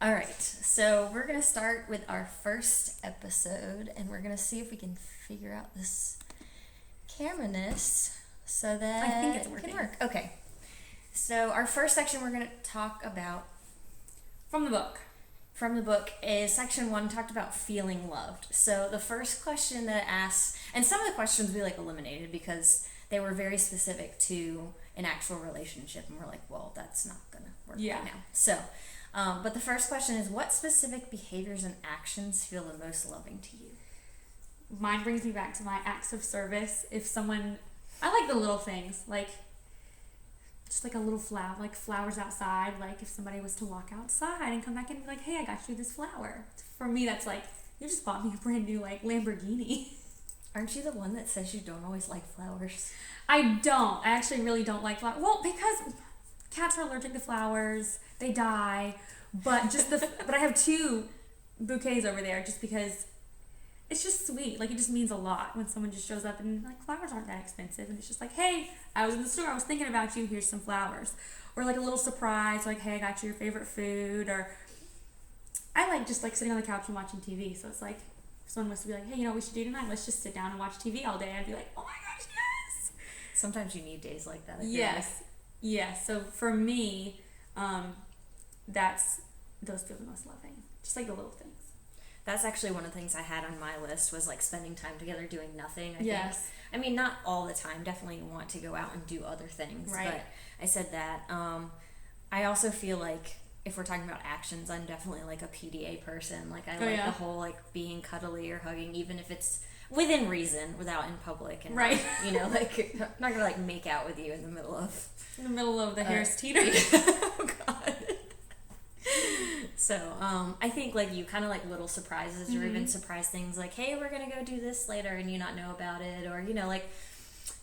All right, so we're going to start with our first episode, and we're going to see if we can figure out this camera-ness so that I think it's it working. can work. Okay, so our first section we're going to talk about From the book. is section 1, talked about feeling loved. So the first question that it asks, and some of the questions we eliminated because they were very specific to an actual relationship, and we're like, well, that's not going to work right now. So, but the first question is, what specific behaviors and actions feel the most loving to you? Mine brings me back to my acts of service. If someone, I like the little things, like just like a little flower, like flowers outside. Like if somebody was to walk outside and come back and be like, hey, I got you this flower. For me, that's like, you just bought me a brand new like Lamborghini. Aren't you the one that says you don't always like flowers? I don't. I actually really don't like flowers. Well, because cats are allergic to flowers. They die. But but I have 2 bouquets over there just because it's just sweet. Like, it just means a lot when someone just shows up and, like, flowers aren't that expensive. And it's just like, hey, I was in the store. I was thinking about you. Here's some flowers. Or, like, a little surprise. Like, hey, I got you your favorite food. Or I like just, like, sitting on the couch and watching TV. So it's like, if someone was to be like, hey, you know what we should do tonight? Let's just sit down and watch TV all day. I'd be like, oh, my gosh, yes. Sometimes you need days like that. Yes. Yes. So, for me, those feel the most loving. Just, like, the little things. That's actually one of the things I had on my list was like spending time together doing nothing. I Yes. think. I mean, not all the time. Definitely want to go out and do other things. Right. But I said that. I also feel like if we're talking about actions, I'm definitely like a PDA person. Like I like the whole like being cuddly or hugging, even if it's within reason, without in public. And right. You know, like I'm not gonna like make out with you in the middle of the Harris Teeter. Oh God. So, I think, like, you kind of like little surprises or even surprise things like, hey, we're going to go do this later and you not know about it. Or, you know, like,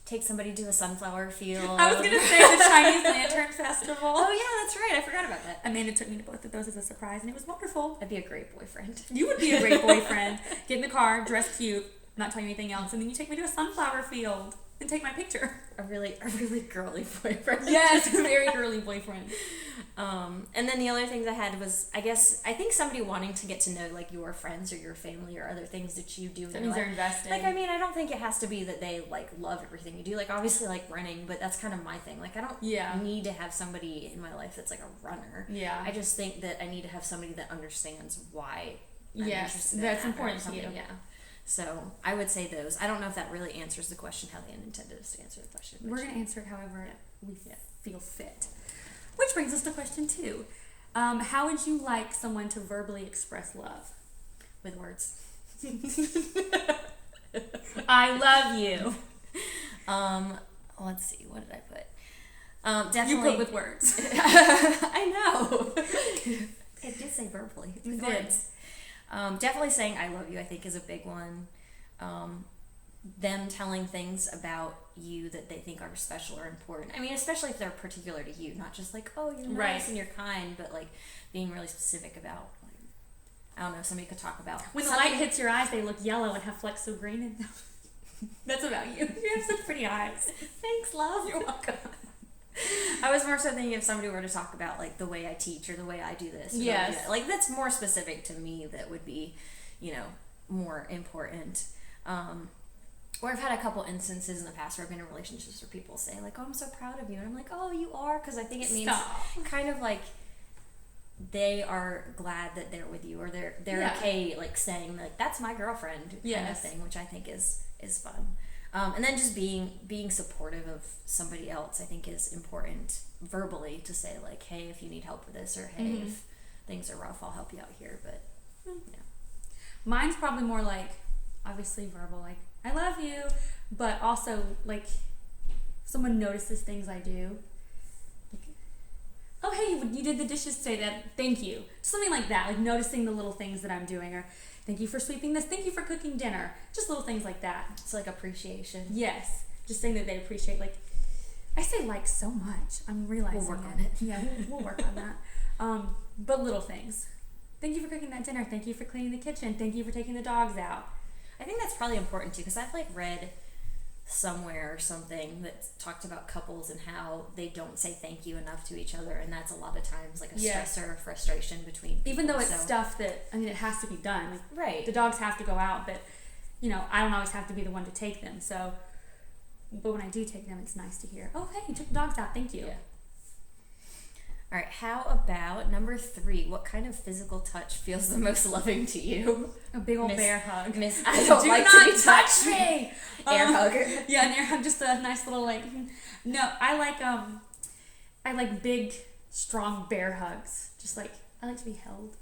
take somebody to a sunflower field. I was going to say the Chinese Lantern Festival. Oh, yeah, that's right. I forgot about that. Amanda took me to both of those as a surprise, and it was wonderful. I'd be a great boyfriend. You would be a great boyfriend. Get in the car, dress cute, not tell you anything else, and then you take me to a sunflower field and take my picture. A really girly boyfriend. Yes, a very girly boyfriend. And then the other things I had was, I think somebody wanting to get to know, like, your friends or your family or other things that you do. That means they're invested. Like, I mean, I don't think it has to be that they, like, love everything you do. Like, obviously, like, running, but that's kind of my thing. Like, I don't need to have somebody in my life that's, like, a runner. Yeah. I just think that I need to have somebody that understands why I'm yes, interested in that's that important to you. Yeah. So, I would say those. I don't know if that really answers the question how they intended us to answer the question. We're going to answer it however we feel fit. Which brings us to question 2. How would you like someone to verbally express love? With words. I love you. Let's see. What did I put? Definitely. You put with words. I know. It did say verbally. With words. Definitely saying I love you, I think, is a big one. Them telling things about you that they think are special or important. I mean, especially if they're particular to you, not just like, oh, you're nice and you're kind, but like being really specific about, like, I don't know, somebody could talk about. When the light hits your eyes, they look yellow and have flecks of green in them. That's about you. You have such pretty eyes. Thanks, love. You're welcome. I was more so thinking if somebody were to talk about, like, the way I teach or the way I do this. Yes. Like, that's more specific to me that would be, you know, more important. Or I've had a couple instances in the past where I've been in relationships where people say, like, oh, I'm so proud of you. And I'm like, oh, you are? Because I think it means kind of like they are glad that they're with you, or they're okay, like, saying, like, that's my girlfriend kind of thing, which I think is fun. And then just being supportive of somebody else, I think, is important verbally to say, like, hey, if you need help with this, or hey, if things are rough, I'll help you out here. But yeah. Mine's probably more like, obviously verbal, like, I love you, but also, like, someone notices things I do. Like, oh, hey, you did the dishes today, thank you. Something like that, like noticing the little things that I'm doing, or thank you for sweeping this, thank you for cooking dinner. Just little things like that. It's like appreciation. Yes. Just saying that they appreciate, like, I say like so much. I'm realizing we'll work on it. Yeah, we'll work on that. But little things. Thank you for cooking that dinner. Thank you for cleaning the kitchen. Thank you for taking the dogs out. I think that's probably important too, because I've like read somewhere or something that talked about couples and how they don't say thank you enough to each other, and that's a lot of times like a stressor or frustration between people. Even though it's stuff that, I mean, it has to be done. Like, right. The dogs have to go out, but, you know, I don't always have to be the one to take them. So, but when I do take them, it's nice to hear, oh, hey, you took the dogs out. Thank you. Yeah. All right, how about number 3? What kind of physical touch feels the most loving to you? A big old bear hug. I don't Do like not to be touched. touch me. Air hug. Yeah, an air hug, just a nice little like. No, I like big, strong bear hugs. Just like I like to be held,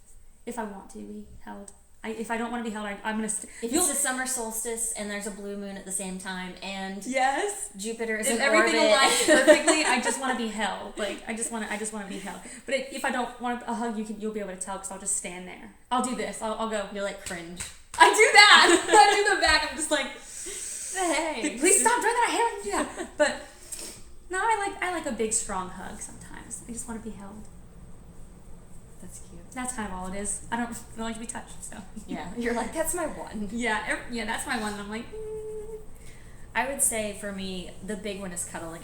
if I want to be held. If I don't want to be held, I'm gonna. If it's the summer solstice and there's a blue moon at the same time, and yes, Jupiter is if in everything orbit aligns perfectly, I just want to be held. Like I just want to be held. But if I don't want a hug, you'll be able to tell because I'll just stand there. I'll do this. I'll go. You're like cringe. I do that. I do the back. I'm just like, hey, please stop doing that. I hate when you do that. But no, I like a big strong hug sometimes. I just want to be held. That's cute. That's kind of all it is. I don't like to be touched, so. Yeah, you're like, that's my one. Yeah, that's my one. And I'm like, I would say for me, the big one is cuddling.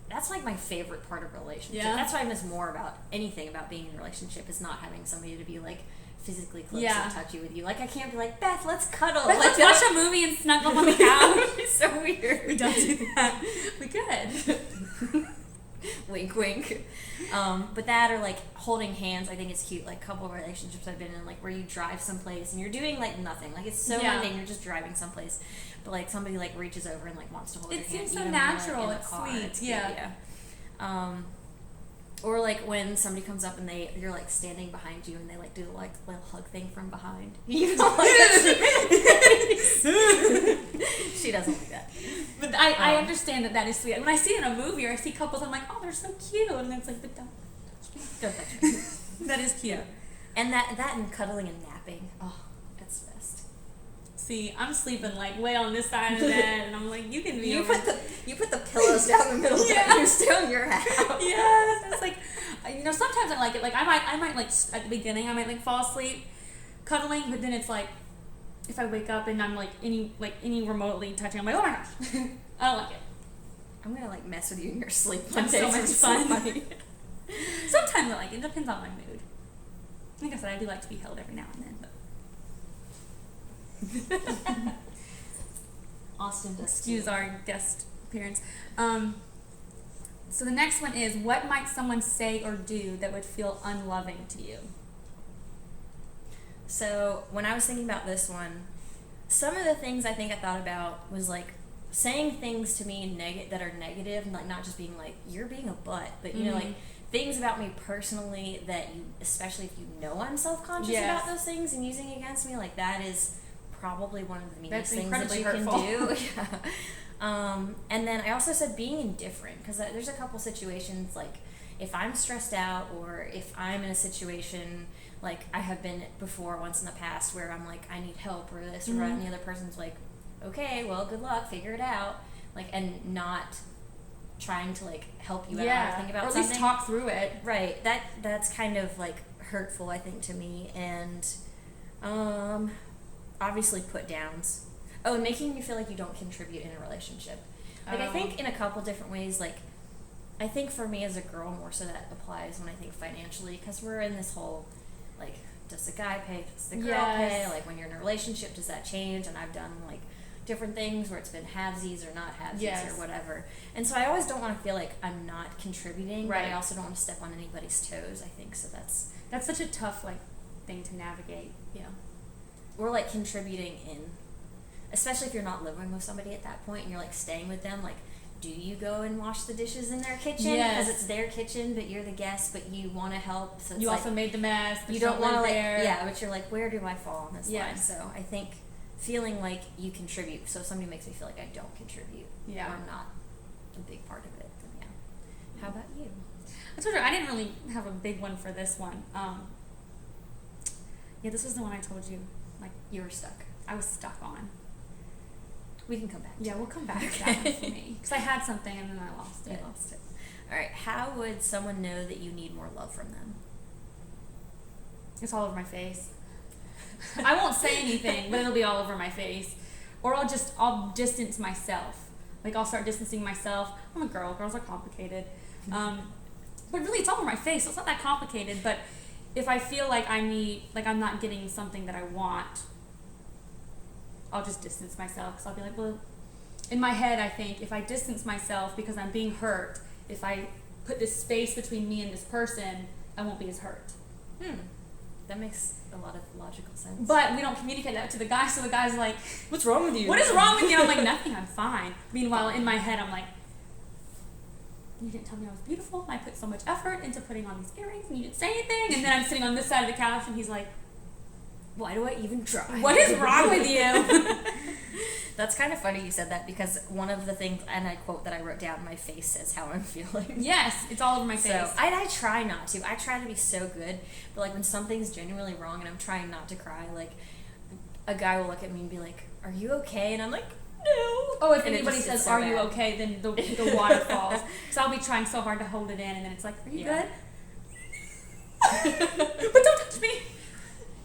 That's like my favorite part of a relationship. Yeah. That's what I miss more about anything about being in a relationship is not having somebody to be like physically close and touchy with you. Like I can't be like, Beth, let's cuddle. Beth, let's watch a movie and snuggle on the couch. It's so weird. We don't do that. We could. Wink, wink. But that or like holding hands, I think it's cute. Like couple relationships I've been in, like where you drive someplace and you're doing like nothing. Like it's so mundane. You're just driving someplace, but like somebody like reaches over and like wants to hold your hand. It seems so even natural. when, like, It's in the car. sweet. It's cute, Yeah. Or like when somebody comes up and you're like standing behind you and they like do like little hug thing from behind. You don't like that. She doesn't like that. But I understand that is sweet. When I see it in a movie or I see couples, I'm like, oh, they're so cute, and it's like, but don't touch me. Don't touch me. That is cute. And that and cuddling and napping. Oh, that's the best. See, I'm sleeping like way on this side of the bed, and I'm like, you can be. You put the pillows down the middle of the bed. You're still in your house. Yes, it's like, you know, sometimes I like it. Like I might like at the beginning, I might like fall asleep cuddling, but then it's like, if I wake up and I'm like any remotely touching, I'm like, oh my gosh, I don't like it. I'm gonna like mess with you in your sleep one That's day. so much It's fun. funny. Sometimes I like it. It depends on my mood. Like I said, I do like to be held every now and then. But Austin does. excuse our guest appearance. So the next one is, what might someone say or do that would feel unloving to you? So when I was thinking about this one, some of the things I think I thought about was like saying things to me that are negative, and like not just being like you're being a butt, but you know like things about me personally that you, especially if you know I'm self-conscious about those things and using it against me, like that is probably one of the meanest things that you hurtful. can do. Yeah. And then I also said being indifferent, because there's a couple situations like if I'm stressed out or if I'm in a situation like I have been before once in the past where I'm like I need help or this or that, and the other person's like, okay, well, good luck, figure it out, like, and not trying to like help you out or think about or at something. least talk through it. Right. That's kind of like hurtful, I think, to me. And obviously put downs. Oh, and making you feel like you don't contribute in a relationship. Like I think in a couple different ways, like I think for me as a girl more so that applies when I think financially, because we're in this whole like, does the guy pay, does the girl pay, like when you're in a relationship, does that change? And I've done like different things where it's been halvesies or not halvesies or whatever. And so I always don't want to feel like I'm not contributing, but I also don't want to step on anybody's toes, I think. So that's such a tough like thing to navigate. Yeah. Or like contributing in, especially if you're not living with somebody at that point and you're like staying with them, like do you go and wash the dishes in their kitchen because it's their kitchen, but you're the guest, but you want to help, so it's you like, also made the mess, you don't want to like but you're like, where do I fall on this line? Yes. So I think feeling like you contribute, so if somebody makes me feel like I don't contribute or I'm not a big part of it, then how about you? I told you I didn't really have a big one for this one. This was the one I told you, like, you were stuck. I was stuck on. We can come back to we'll come back to that one for me, because I had something and then I lost it. All right, how would someone know that you need more love from them? It's all over my face. I won't say anything, but it'll be all over my face, or I'll distance myself. Like, I'll start distancing myself. I'm a girl. Girls are complicated. But really, it's all over my face, so it's not that complicated. But if I feel like I'm not getting something that I want, I'll just distance myself. Because I'll be like, well, in my head, I think if I distance myself because I'm being hurt, if I put this space between me and this person, I won't be as hurt. That makes a lot of logical sense. But we don't communicate that to the guy, so the guy's like, what's wrong with you? What is wrong with you? I'm like, nothing, I'm fine. Meanwhile, in my head, I'm like, you didn't tell me I was beautiful. I put so much effort into putting on these earrings, and you didn't say anything. And then I'm sitting on this side of the couch, and he's like, why do I even try? What is wrong with you? That's kind of funny you said that, because one of the things, and I quote that I wrote down, my face says how I'm feeling. Yes, it's all over my face. So I try not to. I try to be so good, but like when something's genuinely wrong and I'm trying not to cry, like a guy will look at me and be like, "Are you okay?" And I'm like, "No." Oh, if and anybody says, "Are you okay?" then the water falls. So I'll be trying so hard to hold it in, and then it's like, "Are you good?" But don't touch me.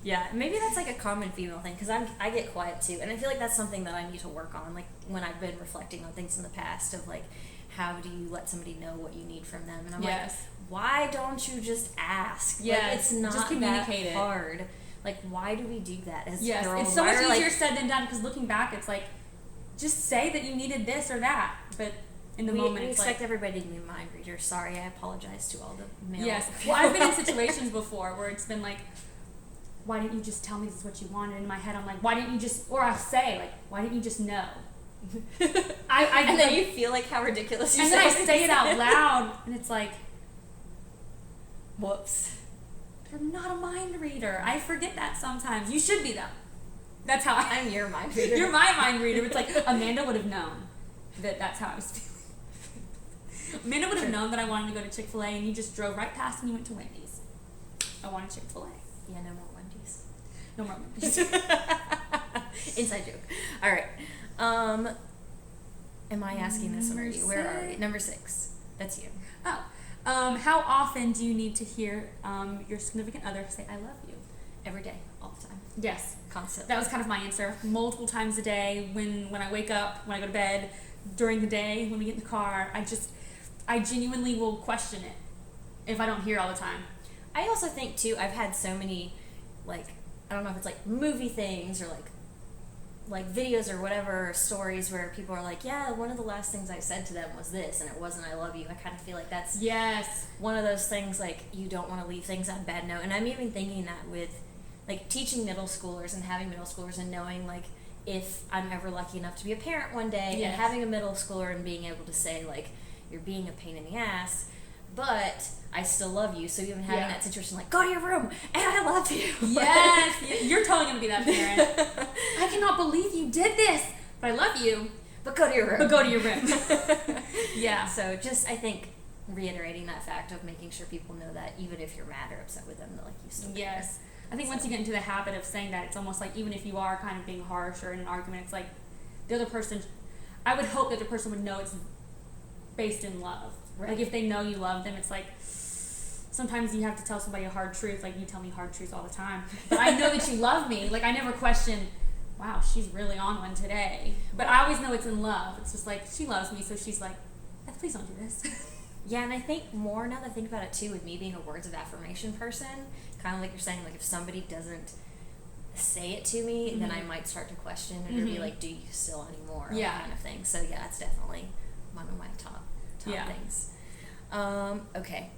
Yeah, maybe that's like a common female thing, because I get quiet too, and I feel like that's something that I need to work on. Like when I've been reflecting on things in the past of like, how do you let somebody know what you need from them? And I'm like, why don't you just ask? Yes, like, it's not just communicate that hard. Like, why do we do that as yes, girls? it's so much easier said than done, because looking back, it's like, just say that you needed this or that, but in the moment, we it's expect like, everybody to be mind readers. Sorry, I apologize to all the male. Yes, well, I've been in situations before where it's been like, why didn't you just tell me this is what you wanted? In my head, I'm like, why didn't you just, or I'll say, like, why didn't you just know? And then you feel like how ridiculous you and sound. then I say it out loud, and it's like, whoops. You're not a mind reader. I forget that sometimes. You should be, though. That's how I'm your mind reader. You're my mind reader. It's like, Amanda would have known that that's how I was feeling. Amanda would have known that I wanted to go to Chick-fil-A, and you just drove right past and you went to Wendy's. I wanted Chick-fil-A. Yeah, no more Wendy's. No more Wendy's. Inside joke. All right. Am I asking this, or are you? Where are we? Number 6. That's you. Oh. How often do you need to hear your significant other say, I love you? Every day. All the time. Yes. Constantly. That was kind of my answer. Multiple times a day, when I wake up, when I go to bed, during the day, when we get in the car, I genuinely will question it if I don't hear all the time. I also think, too, I've had so many, like, I don't know if it's like movie things or like videos or whatever, stories where people are like, yeah, one of the last things I said to them was this, and it wasn't I love you. I kind of feel like that's one of those things, like, you don't want to leave things on a bad note. And I'm even thinking that with, like, teaching middle schoolers and having middle schoolers and knowing, like, if I'm ever lucky enough to be a parent one day and having a middle schooler and being able to say, like, you're being a pain in the ass, but I still love you. So even having that situation, like, go to your room and I love you. Yes, you're totally gonna be that parent. I cannot believe you did this, but I love you. But go to your room. But go to your room. Yeah. So just, I think, reiterating that fact of making sure people know that even if you're mad or upset with them, that, like, you still care. Yes. I think once you get into the habit of saying that, it's almost like even if you are kind of being harsh or in an argument, it's like the other person, I would hope that the person would know it's based in love. Right. Like, if they know you love them, it's like, sometimes you have to tell somebody a hard truth. Like, you tell me hard truths all the time. But I know that you love me. Like, I never question, wow, she's really on one today. But I always know it's in love. It's just like, she loves me, so she's like, please don't do this. Yeah, and I think more now that I think about it, too, with me being a words of affirmation person, kind of like you're saying, like, if somebody doesn't say it to me, then I might start to question it or be like, do you still anymore? Yeah. Kind of thing. So, yeah, that's definitely one of my top things. Okay.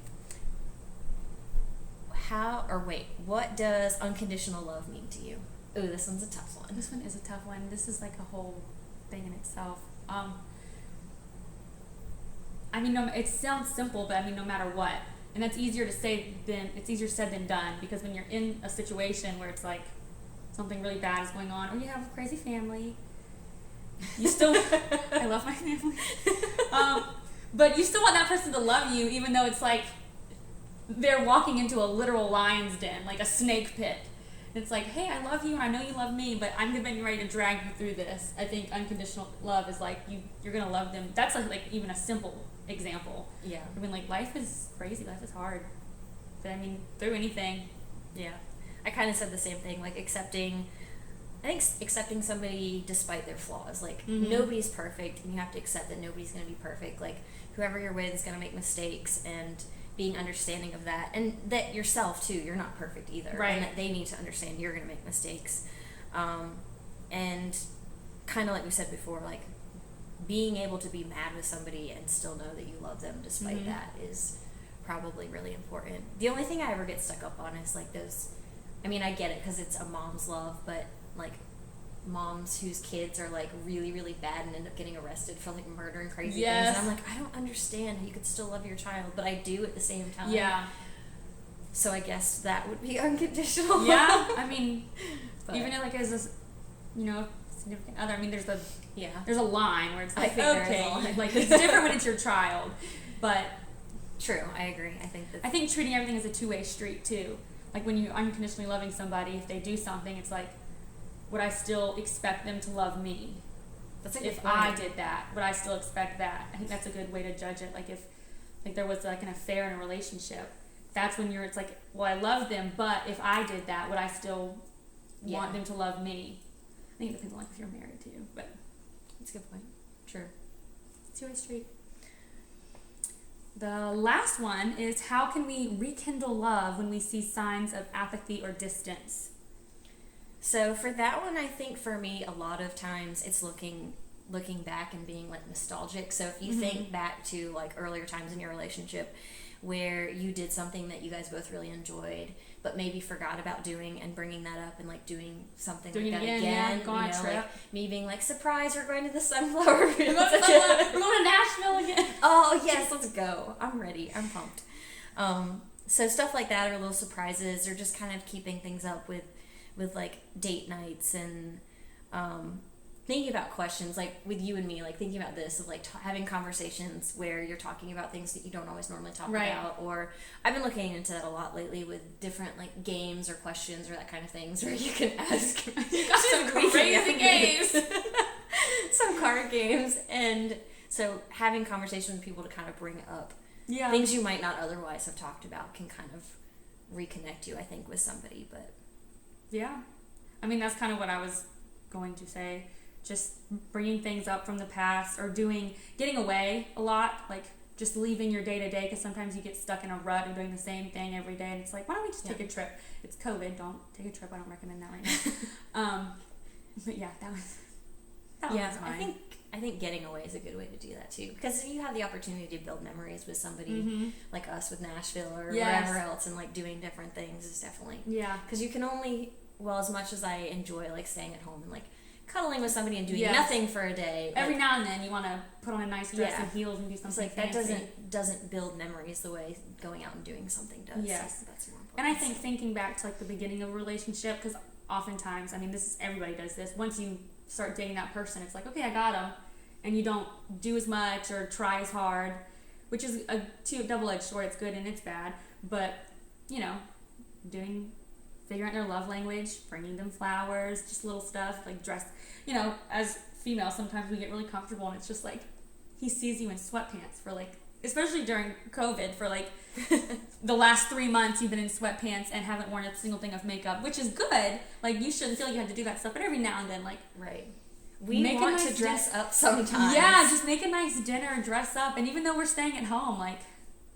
What does unconditional love mean to you? Ooh, this one's a tough one. This one is a tough one. This is like a whole thing in itself. I mean, it sounds simple, but I mean, no matter what. And that's easier said than done, because when you're in a situation where it's like something really bad is going on, or you have a crazy family, you still, I love my family, but you still want that person to love you, even though it's like they're walking into a literal lion's den, like a snake pit. It's like, hey, I love you, and I know you love me, but I'm getting ready to drag you through this. I think unconditional love is like, you're going to love them. That's like even a simple example. Yeah. I mean, like, life is crazy. Life is hard. But I mean, through anything. Yeah. I kind of said the same thing, like accepting I think accepting somebody despite their flaws. Like, nobody's perfect, and you have to accept that nobody's going to be perfect. Like, whoever you're with is going to make mistakes, and being understanding of that. And that yourself, too, you're not perfect either. Right. And that they need to understand you're going to make mistakes. And kind of like we said before, like, being able to be mad with somebody and still know that you love them despite that is probably really important. The only thing I ever get stuck up on is, like, those... I mean, I get it because it's a mom's love, but, like, moms whose kids are, like, really, really bad and end up getting arrested for, like, murder and crazy things. And I'm like, I don't understand how you could still love your child, but I do at the same time. Yeah. So I guess that would be unconditional love. Yeah, I mean, even like as a, significant other, I mean, there's a line where it's like, okay, like, it's different when it's your child, but... True, I agree. I think treating everything as a two-way street, too. Like, when you're unconditionally loving somebody, if they do something, it's like, would I still expect them to love me? That's a good if point. I did that, would I still expect that? I think that's a good way to judge it. Like, if there was, like, an affair in a relationship, that's when it's like, well, I love them, but if I did that, would I still want them to love me? I think it depends on, like, if you're married, too, but... That's a good point. True. Two-way street. The last one is, how can we rekindle love when we see signs of apathy or distance? So for that one, I think for me, a lot of times it's looking back and being, like, nostalgic. So if you think back to, like, earlier times in your relationship where you did something that you guys both really enjoyed, but maybe forgot about doing, and bringing that up and, like, doing something like that again. Yeah, go on a trip. Like me being like, surprise, we're going to the sunflower field. We're going to Nashville again. Oh yes, let's go. I'm ready. I'm pumped. So stuff like that, or little surprises, or just kind of keeping things up with like date nights, and thinking about questions, like with you and me, like thinking about this, of like having conversations where you're talking about things that you don't always normally talk about. Or I've been looking into that a lot lately with different, like, games or questions or that kind of things where you can ask. You got some crazy games. Some card games. And so having conversations with people to kind of bring up things you might not otherwise have talked about can kind of reconnect you, I think, with somebody. But yeah, I mean, that's kind of what I was going to say. Just bringing things up from the past, or getting away a lot, like just leaving your day to day, because sometimes you get stuck in a rut of doing the same thing every day, and it's like, why don't we just take a trip? It's COVID, don't take a trip. I don't recommend that right now. But yeah, that was mine. I think getting away is a good way to do that too, because you have the opportunity to build memories with somebody like us with Nashville or wherever else, and like doing different things is definitely because you can only, well, as much as I enjoy like staying at home and like cuddling with somebody and doing nothing for a day, every now and then you want to put on a nice dress and heels and do something like fancy. That doesn't build memories the way going out and doing something does. Yes, so that's more important. And I think thinking back to like the beginning of a relationship, because oftentimes, I mean, everybody does this. Once you start dating that person, it's like, okay, I got him, and you don't do as much or try as hard, which is a double-edged sword. It's good and it's bad, but figuring out their love language, bringing them flowers, just little stuff, like dress. As females, sometimes we get really comfortable, and it's just like, he sees you in sweatpants for like, especially during COVID, for like the last 3 months you've been in sweatpants and haven't worn a single thing of makeup, which is good. Like, you shouldn't feel like you have to do that stuff, but every now and then, like, we want to dress up sometimes. Yeah, just make a nice dinner, dress up, and even though we're staying at home, like,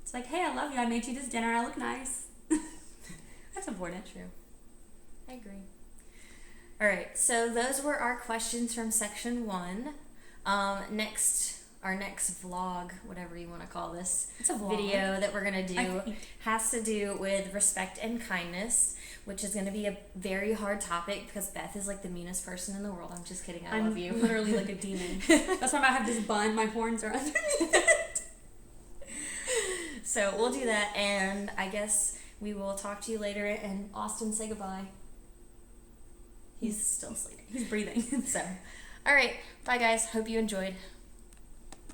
it's like, hey, I love you, I made you this dinner, I look nice. That's important. True. I agree. All right, so those were our questions from section 1. Our next vlog, whatever you want to call this, it's a vlog. Video that we're going to do has to do with respect and kindness, which is going to be a very hard topic because Beth is like the meanest person in the world. I'm just kidding. I love you. I'm literally like a demon. That's why I have this bun. My horns are underneath it. So we'll do that, and I guess we will talk to you later. And Austin, say goodbye. He's still sleeping. He's breathing. So, all right. Bye, guys. Hope you enjoyed.